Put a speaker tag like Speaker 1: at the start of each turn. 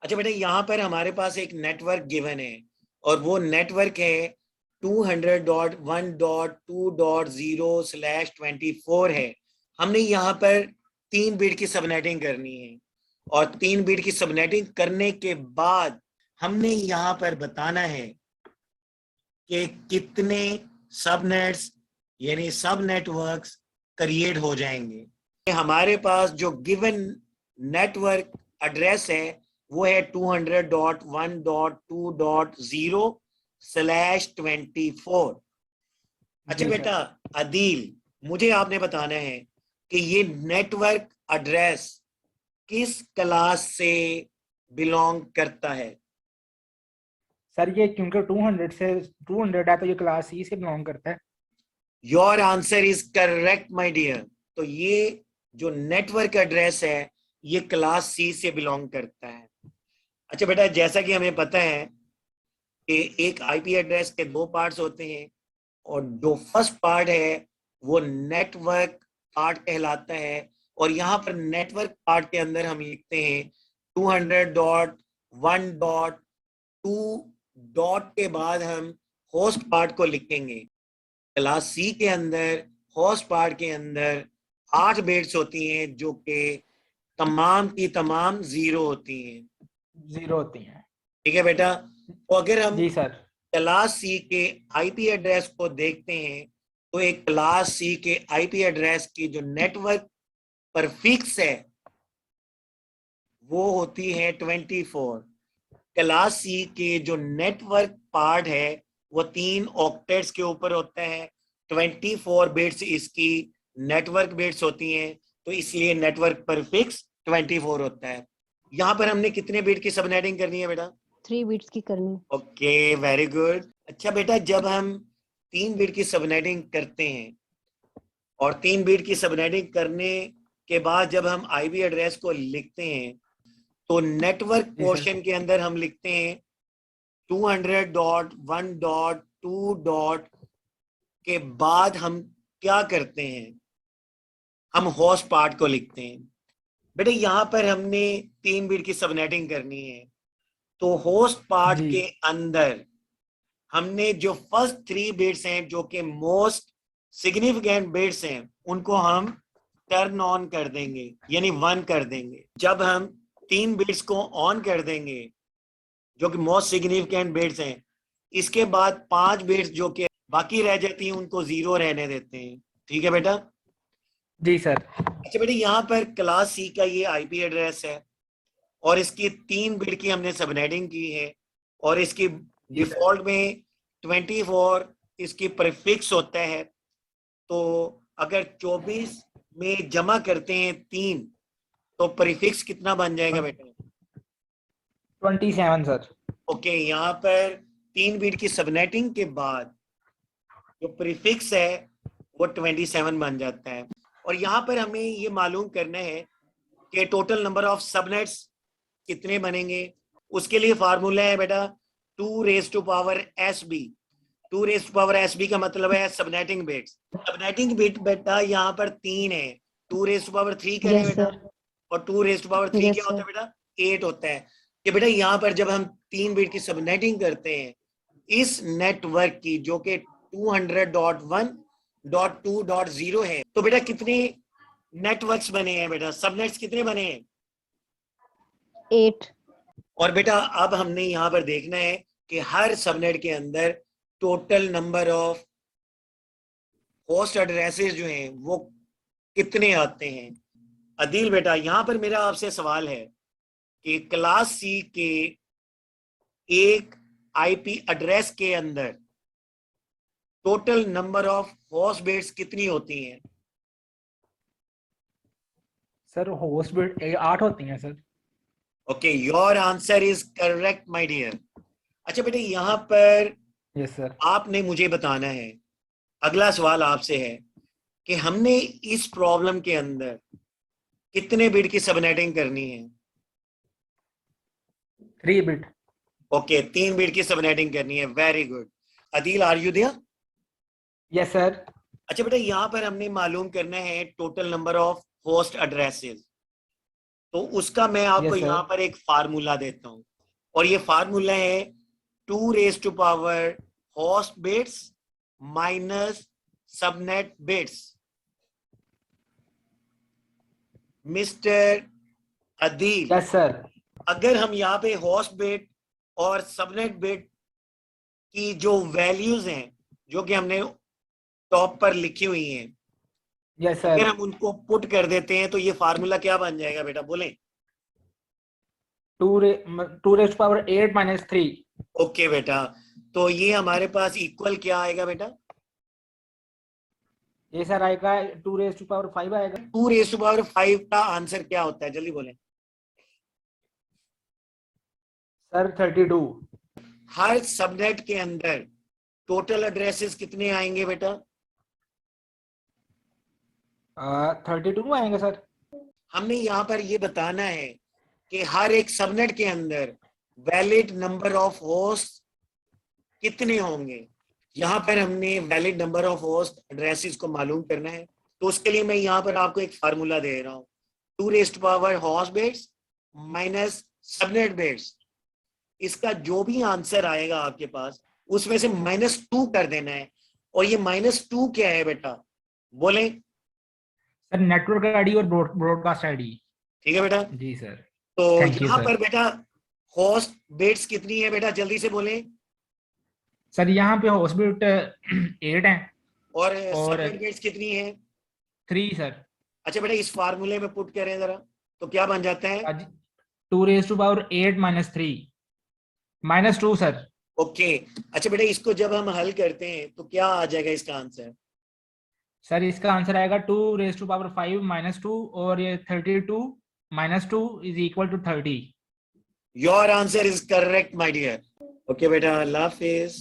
Speaker 1: अच्छा बेटा, यहाँ पर हमारे पास एक नेटवर्क गिवन है और वो नेटवर्क है 200.1.2.0/24 है। हमने यहाँ पर 3 बिट की सबनेटिंग करनी है और 3 बिट की सबनेटिंग करने के बाद हमने यहाँ पर बताना है कि कितने सबनेट्स यानी सब नेटवर्क्स क्रिएट हो जाएंगे। हमारे पास जो गिवन नेटवर्क एड्रेस है वो है 200.1.2.0/24। अच्छा
Speaker 2: जी
Speaker 1: बेटा
Speaker 2: सर।
Speaker 1: अदील, मुझे आपने बताना है कि ये नेटवर्क एड्रेस किस क्लास से बिलोंग करता है।
Speaker 2: सर ये क्योंकि 200 है तो ये क्लास सी से बिलोंग करता है।
Speaker 1: Your answer is correct my dear. तो ये जो नेटवर्क एड्रेस है ये क्लास सी से बिलोंग करता है। अच्छा बेटा, जैसा कि हमें पता है कि एक आईपी एड्रेस के 2 पार्ट्स होते हैं और जो फर्स्ट पार्ट है वो नेटवर्क पार्ट कहलाता है और यहाँ पर नेटवर्क पार्ट के अंदर हम लिखते हैं 200.1.2 डॉट के बाद हम होस्ट पार्ट को लिखेंगे। क्लास सी के अंदर होस्ट पार्ट के अंदर 8 बिट्स होती हैं जो कि तमाम की तमाम 0 होती हैं।
Speaker 2: 0 होती हैं।
Speaker 1: ठीक है बेटा, तो अगर हम
Speaker 2: जी सर।
Speaker 1: क्लास सी के आईपी एड्रेस को देखते हैं तो एक क्लास सी के आईपी एड्रेस की जो नेटवर्क परफिक्स है वो होती है 24। क्लास सी के जो नेटवर्क पार्ट है वो 3 ऑक्टेट्स के ऊपर होता है। 24 बिट्स इसकी नेटवर्क बिट्स होती हैं, तो इसलिए नेटवर्क परफिक्स 24 होता है। यहाँ पर हमने कितने बिट की सबनेटिंग करनी है बेटा?
Speaker 3: 3 बिट्स की करनी।
Speaker 1: Okay, very good. अच्छा बेटा, जब हम 3 बिट की सबनेटिंग करते हैं और 3 बिट की सबनेटिंग करने के बाद जब हम आईपी एड्रेस को लिखते हैं तो नेटवर्क
Speaker 2: जी
Speaker 1: पोर्शन
Speaker 2: सर।
Speaker 1: के अंदर हम लिखते हैं 200.1.2. के बाद हम क्या करते हैं, हम होस्ट पार्ट को लिखते हैं। बेटा यहाँ पर हमने 3 बिट की सबनेटिंग करनी है तो होस्ट पार्ट
Speaker 2: जी
Speaker 1: के अंदर हमने जो फर्स्ट 3 बिट्स हैं जो कि मोस्ट सिग्निफिकेंट बिट्स हैं उनको हम टर्न ऑन कर देंगे यानी 1 कर देंगे। जब हम 3 बिट्स को ऑन कर देंगे जो कि मोस्ट सिग्निफिकेंट बिट्स हैं, इसके बाद 5 बिट्स जो कि बाकी रह जाती हैं उनको 0 रहने देते हैं। ठीक है बेटा?
Speaker 2: जी सर।
Speaker 1: अच्छा बेटा, यहाँ पर क्लास सी का ये आईपी एड्रेस है और इसकी 3 बिट की हमने सबनेटिंग की है और इसकी
Speaker 2: जी सर।
Speaker 1: डिफॉल्ट में 24 इसकी प्रीफिक्स होता है। तो अगर 24 में जमा करते हैं 3 तो प्रीफिक्स कितना बन जाएगा बेटा?
Speaker 2: 27 सर।
Speaker 1: ओके, यहाँ पर 3 बिट की सबनेटिंग के बाद जो प्रीफिक्स है वो 27 बन जाता है। और यहाँ पर हमें ये मालूम करना है कि टोटल नंबर ऑफ सबनेट्स कितने बनेंगे। उसके लिए फार्मूला है बेटा 2⁻⁷ (2⁻⁷ का मतलब है सबनेटिंग बिट्स। सबनेटिंग बिट बेटा यहाँ पर 3 है। 2⁻³ करें
Speaker 3: यस
Speaker 1: बेटा,
Speaker 3: सर।
Speaker 1: और 2⁻³
Speaker 3: यस
Speaker 1: क्या होता
Speaker 3: सर।
Speaker 1: है बेटा? 8 होता है। कि बेटा यहाँ पर जब हम 3 बिट की सबनेटिंग करते हैं इस नेटवर्क की जो कि 200.1.2.0 है, तो बेटा कितने नेटवर्क्स बने हैं बेटा? सबनेट्स कितने बने हैं?
Speaker 3: 8।
Speaker 1: और बेटा अब हमने यहाँ पर देखना है कि हर सबनेट के अंदर total number of host addresses जो हैं वो कितने आते हैं। अदील बेटा, यहाँ पर मेरा आपसे सवाल है कि क्लास सी के एक आईपी एड्रेस के अंदर total number of host bits कितनी होती हैं?
Speaker 2: सर होस्ट बिट 8 होती हैं sir.
Speaker 1: Okay, your answer is correct my dear. अच्छा बेटा, यहाँ पर
Speaker 2: यस सर।
Speaker 1: आपने मुझे बताना है, अगला सवाल आपसे है कि हमने इस प्रॉब्लम के अंदर कितने बिट की सबनेटिंग करनी है?
Speaker 2: 3 बिट।
Speaker 1: ओके, 3 बिट की सबनेटिंग करनी है। Very good. Adeel, are you there?
Speaker 2: Yes sir.
Speaker 1: अच्छा बेटा, यहाँ पर हमने मालूम करना है total number of host addresses. तो उसका मैं आपको
Speaker 2: Yes, sir.
Speaker 1: यहाँ पर एक फार्मूला देता हूँ, और ये फार्मूला है 2 raised to power host bits minus subnet bits. Mister Adeel,
Speaker 2: yes sir.
Speaker 1: अगर हम यहाँ पे होस्ट बिट और सबनेट बिट की जो वैल्यूज हैं जो कि हमने टॉप पर लिखी हुई हैं,
Speaker 2: यस
Speaker 1: अगर
Speaker 2: सर।
Speaker 1: हम उनको पुट कर देते हैं तो ये फार्मूला क्या बन जाएगा बेटा, बोलें?
Speaker 2: 2 raised to power 8 minus 3।
Speaker 1: Okay बेटा, तो ये हमारे पास इक्वल क्या आएगा बेटा?
Speaker 2: ये सर आएगा 2 raised to power 5 आएगा।
Speaker 1: 2 रेज़ टू पावर 5 का आंसर क्या होता है, जल्दी बोलें।
Speaker 2: सर 32।
Speaker 1: हर सबनेट के अंदर टोटल एड्रेसेस कितने आएंगे बेटा?
Speaker 2: 32 आएंगे सर।
Speaker 1: हमने यहाँ पर ये बताना है कि हर एक सबनेट के अंदर वैलिड नंबर ऑफ होस्ट कितने होंगे। यहाँ पर हमने valid number of host addresses को मालूम करना है, तो उसके लिए मैं यहाँ पर आपको एक फार्मूला दे रहा हूँ, 2 raised to power host bits minus subnet bits. इसका जो भी आंसर आएगा आपके पास उसमें से -2 कर देना है। और ये -2 क्या है बेटा, बोलें?
Speaker 2: सर नेटवर्क आईडी और ब्रॉडकास्ट आईडी।
Speaker 1: ठीक है बेटा,
Speaker 2: जी सर।
Speaker 1: तो
Speaker 2: Thank you,
Speaker 1: यहाँ
Speaker 2: sir.
Speaker 1: पर बेटा होस्ट बिट्स कितनी है बेटा, जल्दी से बोलें?
Speaker 2: सर यहाँ पे होस्ट बिट 8 है
Speaker 1: और
Speaker 2: और
Speaker 1: सबनेट बिट्स कितनी है?
Speaker 2: 3 सर।
Speaker 1: अच्छा बेटा, इस फार्मूले में पुट करें जरा, तो क्या बन जाता है?
Speaker 2: 2 raised to power 8 minus 3 -2 sir.
Speaker 1: Okay, अच्छा बेटा, इसको जब हम हल करते हैं तो क्या आ जाएगा इसका आंसर?
Speaker 2: सर इसका आंसर आएगा 2 raised to power 5 -2 और ये 32 -2 is equal to 30।
Speaker 1: Your answer is correct my dear. Okay बेटा, अल्लाह हाफिज।